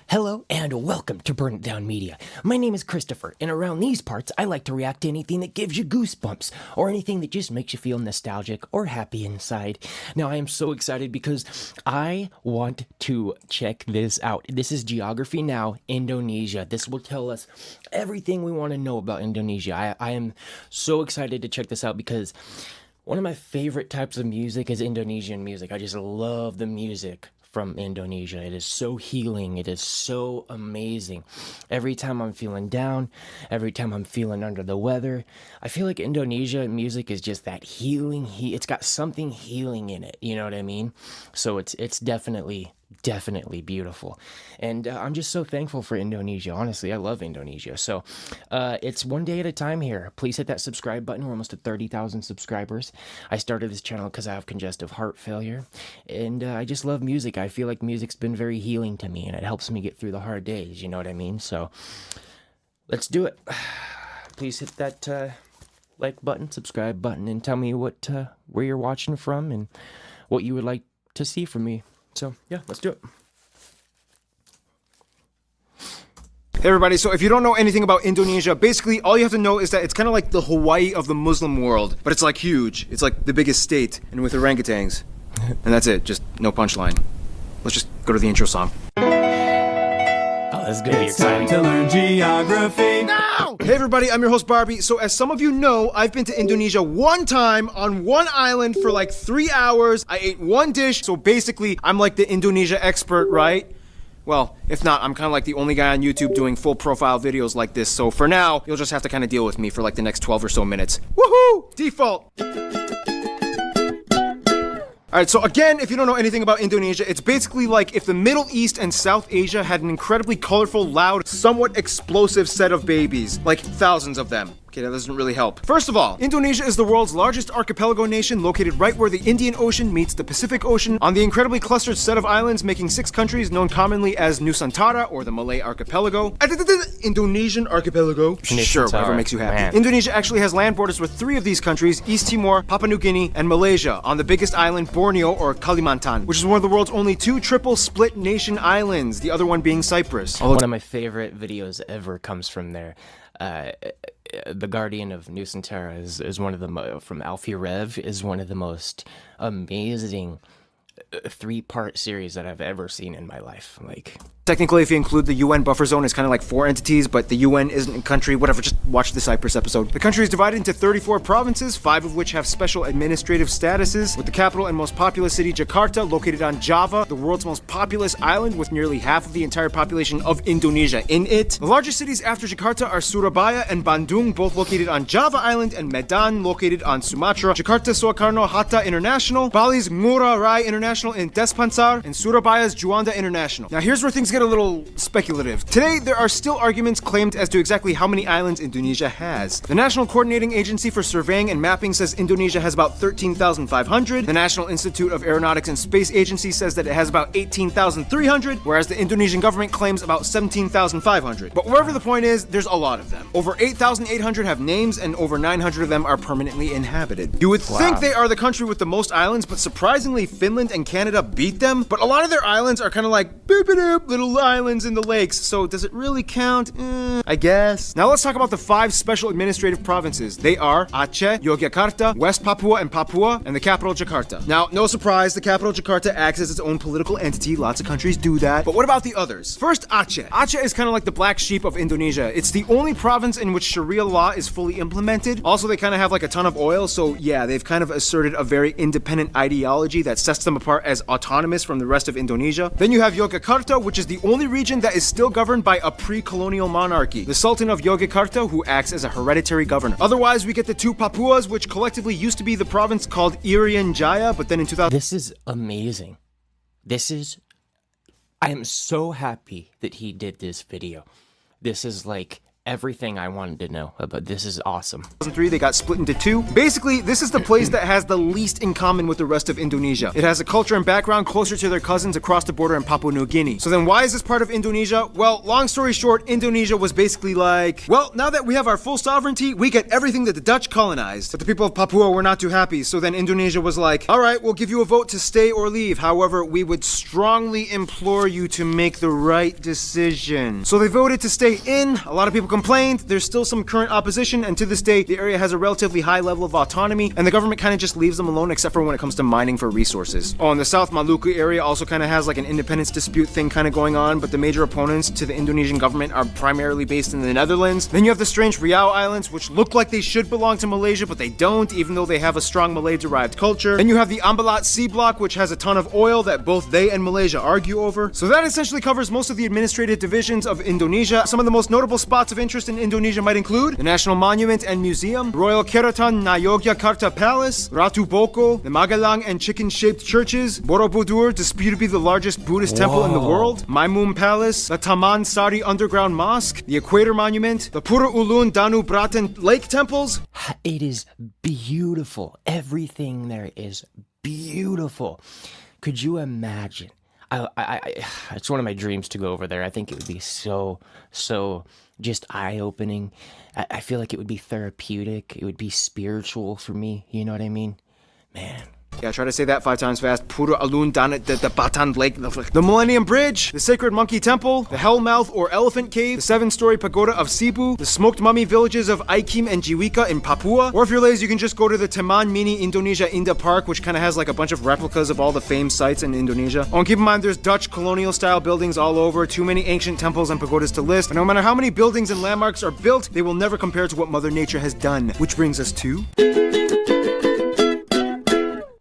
Hello and welcome to Burn It Down Media. My name is Christopher, and around these parts, I like to react to anything that gives you goosebumps, or anything that just makes you feel nostalgic or happy inside. Now, I am so excited because I want to check this out. This is Geography Now, Indonesia. This will tell us everything we want to know about Indonesia. I am so excited to check this out because one of my favorite types of music is Indonesian music. I just love the music from Indonesia. It is so healing. It is so amazing. Every time I'm feeling down, every time I'm feeling under the weather, I feel like Indonesia music is just that healing. It's got something healing in it. You know what I mean? So it's definitely beautiful, and I'm just so thankful for Indonesia. Honestly, I love Indonesia. So it's one day at a time here. Please hit that subscribe button. We're almost at 30,000 subscribers. I started this channel because I have congestive heart failure, and I just love music. I feel like music's been very healing to me, and it helps me get through the hard days. You know what I mean? So let's do it. Please hit that like button, subscribe button, and tell me what where you're watching from and what you would like to see from me. So, yeah, let's do it. Hey everybody, so if you don't know anything about Indonesia, basically all you have to know is that it's kind of like the Hawaii of the Muslim world, but it's like huge. It's like the biggest state, and with orangutans. And that's it, just no punchline. Let's just go to the intro song. Oh, this is gonna be exciting. Time to learn geography. Now! Hey everybody, I'm your host Barbie. So as some of you know, I've been to Indonesia one time on one island for like 3 hours. I ate one dish, so basically I'm like the Indonesia expert, right? Well, if not, I'm kind of like the only guy on YouTube doing full profile videos like this. So for now, you'll just have to kind of deal with me for like the next 12 or so minutes. Woohoo! Default! Alright, so again, if you don't know anything about Indonesia, it's basically like if the Middle East and South Asia had an incredibly colorful, loud, somewhat explosive set of babies. Like thousands of them. Okay, that doesn't really help. First of all, Indonesia is the world's largest archipelago nation, located right where the Indian Ocean meets the Pacific Ocean, on the incredibly clustered set of islands, making 6 countries known commonly as Nusantara, or the Malay Archipelago. Indonesian Archipelago. Sure, whatever makes you happy. Man. Indonesia actually has land borders with 3 of these countries, East Timor, Papua New Guinea, and Malaysia, on the biggest island, Borneo, or Kalimantan, which is one of the world's only 2 triple split nation islands, the other one being Cyprus. One of my favorite videos ever comes from there. The Guardian of Nusantara is one of the from Alfie Rev is one of the most amazing 3-part series that I've ever seen in my life. Like, Technically, if you include the UN buffer zone, it's kind of like 4 entities, but the UN isn't a country, whatever, just watch the Cyprus episode. The country is divided into 34 provinces, 5 of which have special administrative statuses, with the capital and most populous city, Jakarta, located on Java, the world's most populous island with nearly half of the entire population of Indonesia in it. The largest cities after Jakarta are Surabaya and Bandung, both located on Java Island, and Medan, located on Sumatra. Jakarta Soekarno-Hatta International, Bali's Ngurah Rai International in Despansar, and Surabaya's Juanda International. Now here's where things get a little speculative. Today, there are still arguments claimed as to exactly how many islands Indonesia has. The National Coordinating Agency for Surveying and Mapping says Indonesia has about 13,500. The National Institute of Aeronautics and Space Agency says that it has about 18,300, whereas the Indonesian government claims about 17,500. But wherever the point is, there's a lot of them. Over 8,800 have names, and over 900 of them are permanently inhabited. You would think they are the country with the most islands, but surprisingly, Finland and Canada beat them. But a lot of their islands are kind of like boop-a-doop, little islands in the lakes, so does it really count? I guess. Now let's talk about the 5 special administrative provinces. They are Aceh, Yogyakarta, West Papua and Papua, and the capital Jakarta. Now, no surprise, the capital Jakarta acts as its own political entity. Lots of countries do that. But what about the others? First, Aceh. Aceh is kind of like the black sheep of Indonesia. It's the only province in which Sharia law is fully implemented. Also, they kind of have like a ton of oil, so yeah, they've kind of asserted a very independent ideology that sets them apart as autonomous from the rest of Indonesia. Then you have Yogyakarta, which is the only region that is still governed by a pre-colonial monarchy, the Sultan of Yogyakarta, who acts as a hereditary governor. Otherwise, we get the 2 Papuas, which collectively used to be the province called Irian Jaya, but then in 2000... this is amazing. I am so happy that he did this video. This is like everything I wanted to know about. This is awesome. 2003, they got split into two. Basically, this is the place that has the least in common with the rest of Indonesia. It has a culture and background closer to their cousins across the border in Papua New Guinea. So then why is this part of Indonesia? Well, long story short, Indonesia was basically like, well, now that we have our full sovereignty, we get everything that the Dutch colonized. But the people of Papua were not too happy. So then Indonesia was like, all right, we'll give you a vote to stay or leave. However, we would strongly implore you to make the right decision. So they voted to stay in. A lot of people complained. There's still some current opposition, and to this day, the area has a relatively high level of autonomy, and the government kind of just leaves them alone except for when it comes to mining for resources. Oh, and the South Maluku area also kind of has like an independence dispute thing kind of going on, but the major opponents to the Indonesian government are primarily based in the Netherlands. Then you have the strange Riau Islands, which look like they should belong to Malaysia, but they don't, even though they have a strong Malay-derived culture. Then you have the Ambalat Sea Block, which has a ton of oil that both they and Malaysia argue over. So that essentially covers most of the administrative divisions of Indonesia. Some of the most notable spots of interest in Indonesia might include the National Monument and Museum, Royal Keraton Ngayogyakarta Palace, Ratu Boko, the Magelang and chicken-shaped churches, Borobudur, disputed to be the largest Buddhist temple in the world, Maimum Palace, the Taman Sari Underground Mosque, the Equator Monument, the Pura Ulun Danu Bratan Lake Temples. It is beautiful. Everything there is beautiful. Could you imagine? It's one of my dreams to go over there. I think it would be so just eye-opening. I feel like it would be therapeutic. It would be spiritual for me. You know what I mean? Man. Yeah, try to say that 5 times fast. Pura Alun Danat the Batan Lake. The Millennium Bridge, the Sacred Monkey Temple, the Hellmouth or Elephant Cave, the 7-story pagoda of Cebu, the smoked mummy villages of Aikim and Jiwika in Papua. Or if you're lazy, you can just go to the Taman Mini Indonesia Indah Park, which kind of has like a bunch of replicas of all the famed sites in Indonesia. Oh, and keep in mind, there's Dutch colonial style buildings all over, too many ancient temples and pagodas to list. And no matter how many buildings and landmarks are built, they will never compare to what Mother Nature has done. Which brings us to...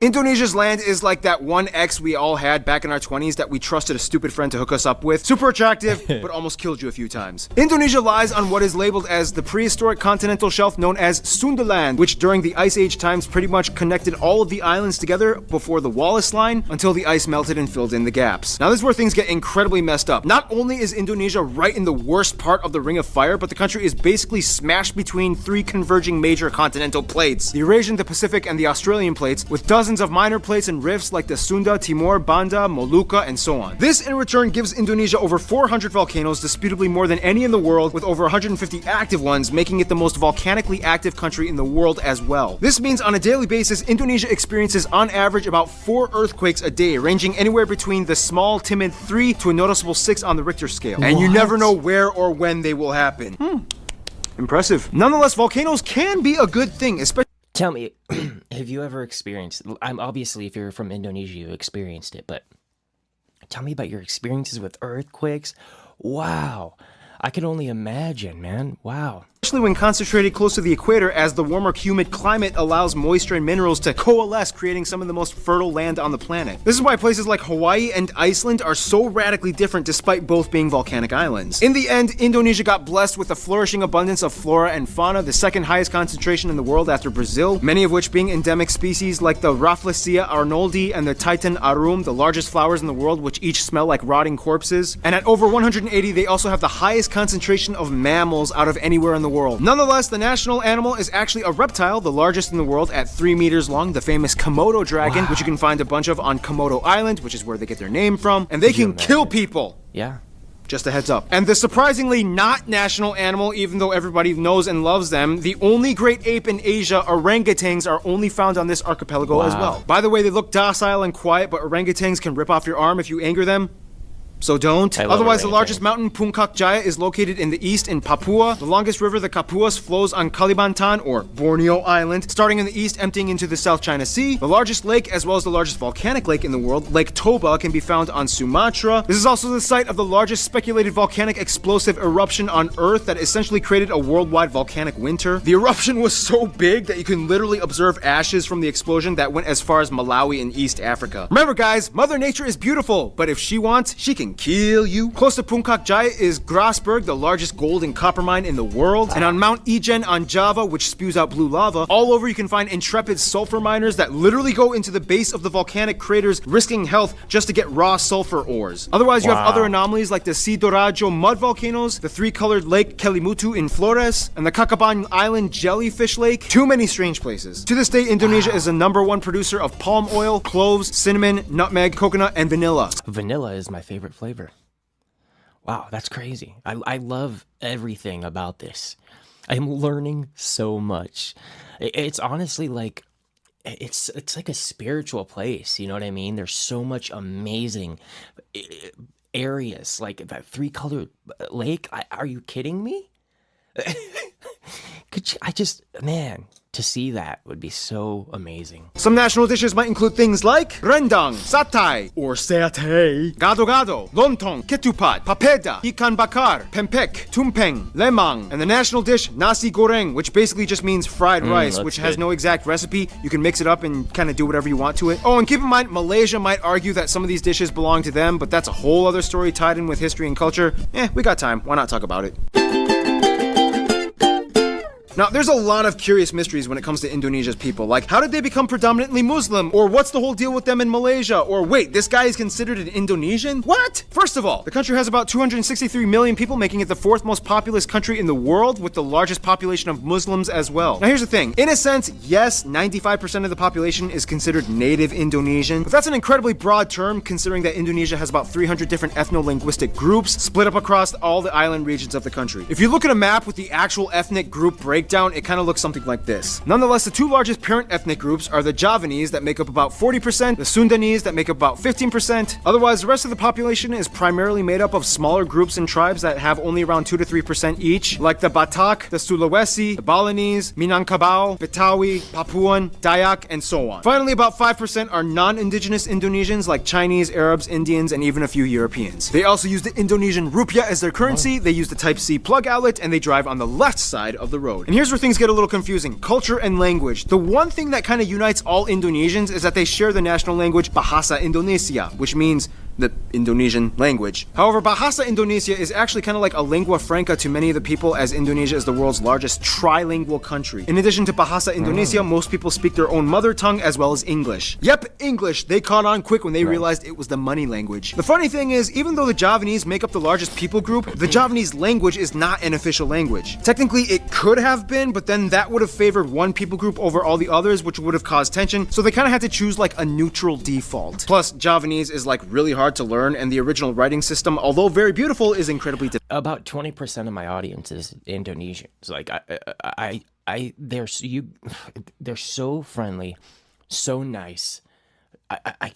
Indonesia's land is like that one ex we all had back in our 20s that we trusted a stupid friend to hook us up with. Super attractive, but almost killed you a few times. Indonesia lies on what is labeled as the prehistoric continental shelf known as Sundaland, which during the Ice Age times pretty much connected all of the islands together before the Wallace Line until the ice melted and filled in the gaps. Now this is where things get incredibly messed up. Not only is Indonesia right in the worst part of the Ring of Fire, but the country is basically smashed between 3 converging major continental plates. The Eurasian, the Pacific, and the Australian plates, with dozens of minor plates and rifts like the Sunda, Timor, Banda, Molucca, and so on. This in return gives Indonesia over 400 volcanoes, disputably more than any in the world, with over 150 active ones, making it the most volcanically active country in the world as well. This means on a daily basis, Indonesia experiences on average about 4 earthquakes a day, ranging anywhere between the small, timid 3 to a noticeable 6 on the Richter scale. And you never know where or when they will happen. Impressive. Nonetheless, volcanoes can be a good thing, especially... Tell me, have you ever experienced, I'm obviously if you're from Indonesia, you experienced it, but tell me about your experiences with earthquakes. Wow. I can only imagine, man. Wow. Especially when concentrated close to the equator, as the warmer, humid climate allows moisture and minerals to coalesce, creating some of the most fertile land on the planet. This is why places like Hawaii and Iceland are so radically different despite both being volcanic islands. In the end, Indonesia got blessed with a flourishing abundance of flora and fauna, the second highest concentration in the world after Brazil, many of which being endemic species like the Rafflesia arnoldi and the Titan arum, the largest flowers in the world, which each smell like rotting corpses. And at over 180, they also have the highest concentration of mammals out of anywhere in the world. Nonetheless, the national animal is actually a reptile, the largest in the world at 3 meters long, the famous Komodo dragon, which you can find a bunch of on Komodo Island, which is where they get their name from, and they can kill people. Yeah. Just a heads up. And the surprisingly not national animal, even though everybody knows and loves them, the only great ape in Asia, orangutans, are only found on this archipelago as well. By the way, they look docile and quiet, but orangutans can rip off your arm if you anger them. So don't. Otherwise, the largest mountain, Puncak Jaya, is located in the east in Papua. The longest river, the Kapuas, flows on Kalimantan, or Borneo Island, starting in the east, emptying into the South China Sea. The largest lake, as well as the largest volcanic lake in the world, Lake Toba, can be found on Sumatra. This is also the site of the largest speculated volcanic explosive eruption on Earth that essentially created a worldwide volcanic winter. The eruption was so big that you can literally observe ashes from the explosion that went as far as Malawi in East Africa. Remember, guys, Mother Nature is beautiful, but if she wants, she can fucking kill you. Close to Puncak Jaya is Grasberg, the largest gold and copper mine in the world. And on Mount Ijen on Java, which spews out blue lava, all over you can find intrepid sulfur miners that literally go into the base of the volcanic craters, risking health just to get raw sulfur ores. Otherwise, you have other anomalies like the Sidoarjo mud volcanoes, the three-colored lake Kelimutu in Flores, and the Kakaban Island jellyfish lake. Too many strange places. To this day, Indonesia is the #1 producer of palm oil, cloves, cinnamon, nutmeg, coconut, and vanilla. Vanilla is my favorite flavor. Wow, that's crazy. I love everything about this. I'm learning so much. It's honestly like, it's like a spiritual place, you know what I mean? There's so much amazing areas, like that three-colored lake. Are you kidding me? Man, to see that would be so amazing. Some national dishes might include things like rendang, satay, or satay, gado-gado, lontong, ketupat, papeda, ikan bakar, pempek, tumpeng, lemang, and the national dish nasi goreng, which basically just means fried rice, which has no exact recipe. You can mix it up and kind of do whatever you want to it. Oh, and keep in mind, Malaysia might argue that some of these dishes belong to them, but that's a whole other story tied in with history and culture. We got time. Why not talk about it? Now, there's a lot of curious mysteries when it comes to Indonesia's people, like how did they become predominantly Muslim, or what's the whole deal with them in Malaysia, or wait, this guy is considered an Indonesian? What? First of all, the country has about 263 million people, making it the 4th most populous country in the world, with the largest population of Muslims as well. Now, here's the thing. In a sense, yes, 95% of the population is considered native Indonesian, but that's an incredibly broad term considering that Indonesia has about 300 different ethno-linguistic groups split up across all the island regions of the country. If you look at a map with the actual ethnic group breakdown, it kind of looks something like this. Nonetheless, the two largest parent ethnic groups are the Javanese that make up about 40%, the Sundanese that make up about 15%. Otherwise, the rest of the population is primarily made up of smaller groups and tribes that have only around 2 to 3% each, like the Batak, the Sulawesi, the Balinese, Minangkabau, Betawi, Papuan, Dayak, and so on. Finally, about 5% are non-indigenous Indonesians like Chinese, Arabs, Indians, and even a few Europeans. They also use the Indonesian rupiah as their currency, they use the Type-C plug outlet, and they drive on the left side of the road. And here's where things get a little confusing. Culture and language. The one thing that kind of unites all Indonesians is that they share the national language Bahasa Indonesia, which means the Indonesian language. However, Bahasa Indonesia is actually kind of like a lingua franca to many of the people, as Indonesia is the world's largest trilingual country. In addition to Bahasa Indonesia, most people speak their own mother tongue as well as English. Yep, English. They caught on quick when they realized it was the money language. The funny thing is, even though the Javanese make up the largest people group, the Javanese language is not an official language. Technically, it could have been, but then that would have favored one people group over all the others, which would have caused tension, so they kind of had to choose like a neutral default. Plus, Javanese is like really hard to learn, and the original writing system, although very beautiful, is incredibly difficult. About 20% of my audience is Indonesian. It's like they're so friendly, so nice.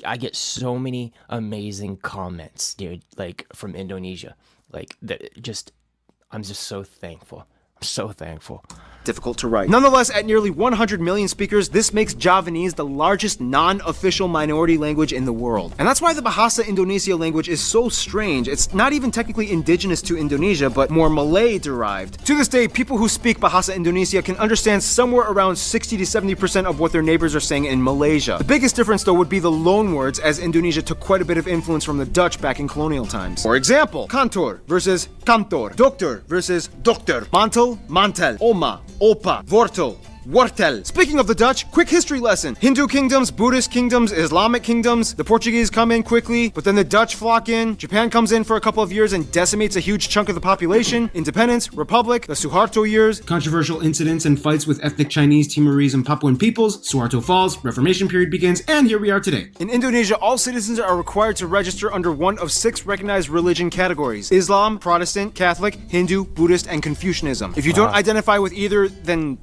I get so many amazing comments, dude, like from Indonesia. Like I'm just so thankful. I'm so thankful. Difficult to write. Nonetheless, at nearly 100 million speakers, this makes Javanese the largest non-official minority language in the world. And that's why the Bahasa Indonesia language is so strange. It's not even technically indigenous to Indonesia, but more Malay-derived. To this day, people who speak Bahasa Indonesia can understand somewhere around 60 to 70% of what their neighbors are saying in Malaysia. The biggest difference, though, would be the loan words, as Indonesia took quite a bit of influence from the Dutch back in colonial times. For example, kantor versus kantor, doctor versus dokter, mantel, mantel, oma, opa, wortel, wortel. Speaking of the Dutch, quick history lesson. Hindu kingdoms, Buddhist kingdoms, Islamic kingdoms. The Portuguese come in quickly, but then the Dutch flock in. Japan comes in for a couple of years and decimates a huge chunk of the population. Independence, Republic, the Suharto years. Controversial incidents and fights with ethnic Chinese, Timorese, and Papuan peoples. Suharto falls, Reformation period begins, and here we are today. In Indonesia, all citizens are required to register under one of 6 recognized religion categories: Islam, Protestant, Catholic, Hindu, Buddhist, and Confucianism. If you don't identify with either, then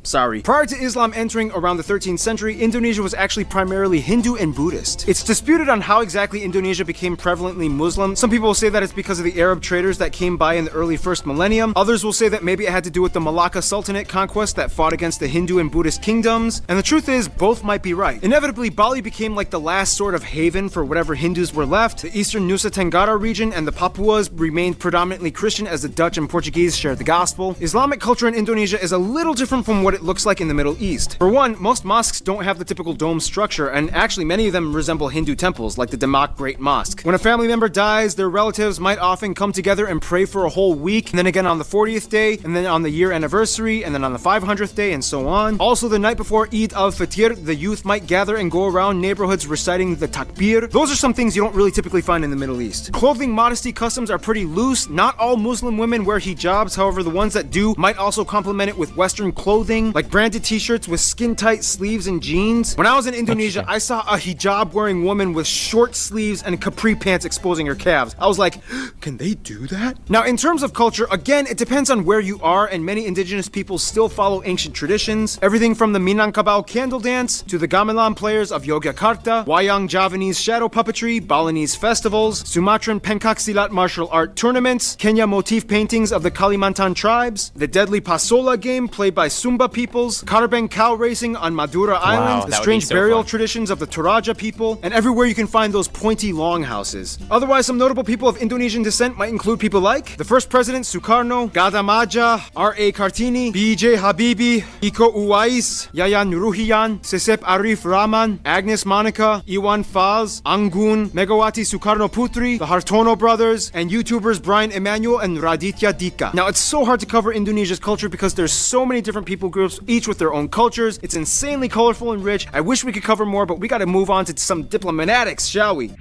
sorry. Prior to Islam entering around the 13th century, Indonesia was actually primarily Hindu and Buddhist. It's disputed on how exactly Indonesia became prevalently Muslim. Some people will say that it's because of the Arab traders that came by in the early first millennium. Others will say that maybe it had to do with the Malacca Sultanate conquest that fought against the Hindu and Buddhist kingdoms. And the truth is, both might be right. Inevitably, Bali became like the last sort of haven for whatever Hindus were left. The eastern Nusa Tenggara region and the Papuas remained predominantly Christian, as the Dutch and Portuguese shared the gospel. Islamic culture in Indonesia is a little different from what it looks like in the Middle East. For one, most mosques don't have the typical dome structure, and actually many of them resemble Hindu temples, like the Demak Great Mosque. When a family member dies, their relatives might often come together and pray for a whole week, and then again on the 40th day, and then on the year anniversary, and then on the 500th day, and so on. Also, the night before Eid al-Fitr, the youth might gather and go around neighborhoods reciting the takbir. Those are some things you don't really typically find in the Middle East. Clothing modesty customs are pretty loose. Not all Muslim women wear hijabs, however, the ones that do might also complement it with Western clothing, like branded t-shirts with skin-tight sleeves and jeans. When I was in Indonesia, I saw a hijab-wearing woman with short sleeves and capri pants exposing her calves. I was like, can they do that? Now, in terms of culture, again, it depends on where you are, and many indigenous peoples still follow ancient traditions. Everything from the Minangkabau candle dance to the gamelan players of Yogyakarta, Wayang Javanese shadow puppetry, Balinese festivals, Sumatran pencak silat martial art tournaments, Kenya motif paintings of the Kalimantan tribes, the deadly Pasola game played by Sumba peoples, Karabeng cow racing on Madura Island, the strange burial traditions of the Toraja people, and everywhere you can find those pointy longhouses. Otherwise, some notable people of Indonesian descent might include people like the first president Sukarno, Gada Maja, R.A. Kartini, B.J. Habibie, Iko Uwais, Yayan Ruhian, Sesep Arif Rahman, Agnes Monica, Iwan Fals, Anggun, Megawati Sukarno Putri, the Hartono brothers, and YouTubers Brian Emanuel and Raditya Dika. Now, it's so hard to cover Indonesia's culture because there's so many different people groups, each with their own cultures. It's insanely colorful and rich. I wish we could cover more, but we gotta move on to some diplomatics, shall we?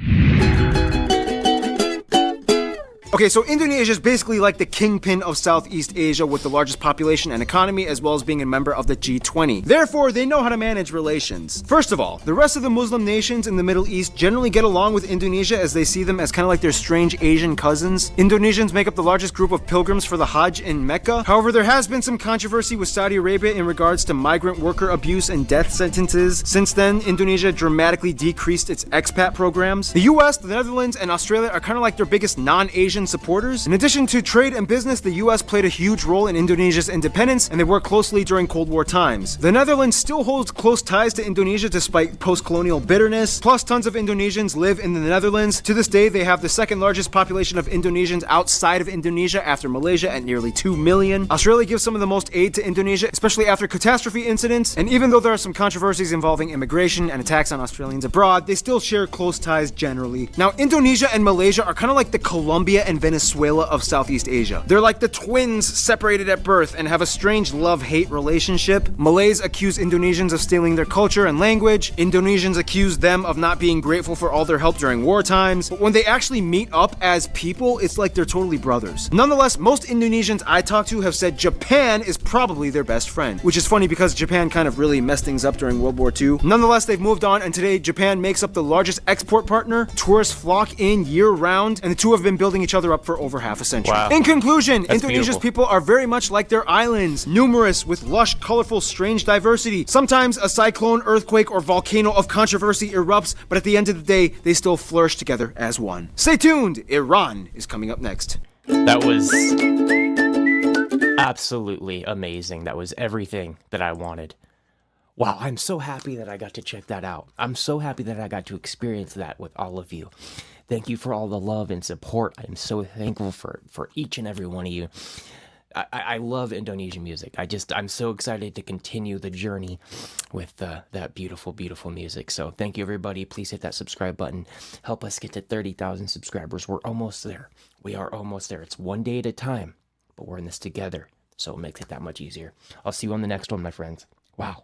Okay, so Indonesia is basically like the kingpin of Southeast Asia with the largest population and economy, as well as being a member of the G20. Therefore, they know how to manage relations. First of all, the rest of the Muslim nations in the Middle East generally get along with Indonesia as they see them as kind of like their strange Asian cousins. Indonesians make up the largest group of pilgrims for the Hajj in Mecca. However, there has been some controversy with Saudi Arabia in regards to migrant worker abuse and death sentences. Since then, Indonesia dramatically decreased its expat programs. The US, the Netherlands, and Australia are kind of like their biggest non-Asian supporters. In addition to trade and business, the US played a huge role in Indonesia's independence, and they worked closely during Cold War times. The Netherlands still holds close ties to Indonesia despite post-colonial bitterness. Plus, tons of Indonesians live in the Netherlands. To this day, they have the second largest population of Indonesians outside of Indonesia after Malaysia at nearly 2 million. Australia gives some of the most aid to Indonesia, especially after catastrophe incidents. And even though there are some controversies involving immigration and attacks on Australians abroad, they still share close ties generally. Now, Indonesia and Malaysia are kind of like the Colombia and Venezuela of Southeast Asia. They're like the twins separated at birth and have a strange love-hate relationship. Malays accuse Indonesians of stealing their culture and language. Indonesians accuse them of not being grateful for all their help during war times. But when they actually meet up as people, it's like they're totally brothers. Nonetheless, most Indonesians I talked to have said Japan is probably their best friend, which is funny because Japan kind of really messed things up during World War II. Nonetheless, they've moved on, and today Japan makes up the largest export partner. Tourists flock in year-round, and the two have been building each other up for over half a century. Wow. In conclusion, That's Indonesia's beautiful. people are very much like their islands, numerous with lush, colorful, strange diversity. Sometimes a cyclone, earthquake, or volcano of controversy erupts, but at the end of the day, they still flourish together as one. Stay tuned, Iran is coming up next. That was absolutely amazing. That was everything that I wanted. Wow, I'm so happy that I got to check that out. I'm so happy that I got to experience that with all of you. Thank you for all the love and support. I'm so thankful for each and every one of you. I love Indonesian music. I'm so excited to continue the journey with that beautiful, beautiful music. So thank you, everybody. Please hit that subscribe button. Help us get to 30,000 subscribers. We're almost there. We are almost there. It's one day at a time, but we're in this together. So it makes it that much easier. I'll see you on the next one, my friends. Wow.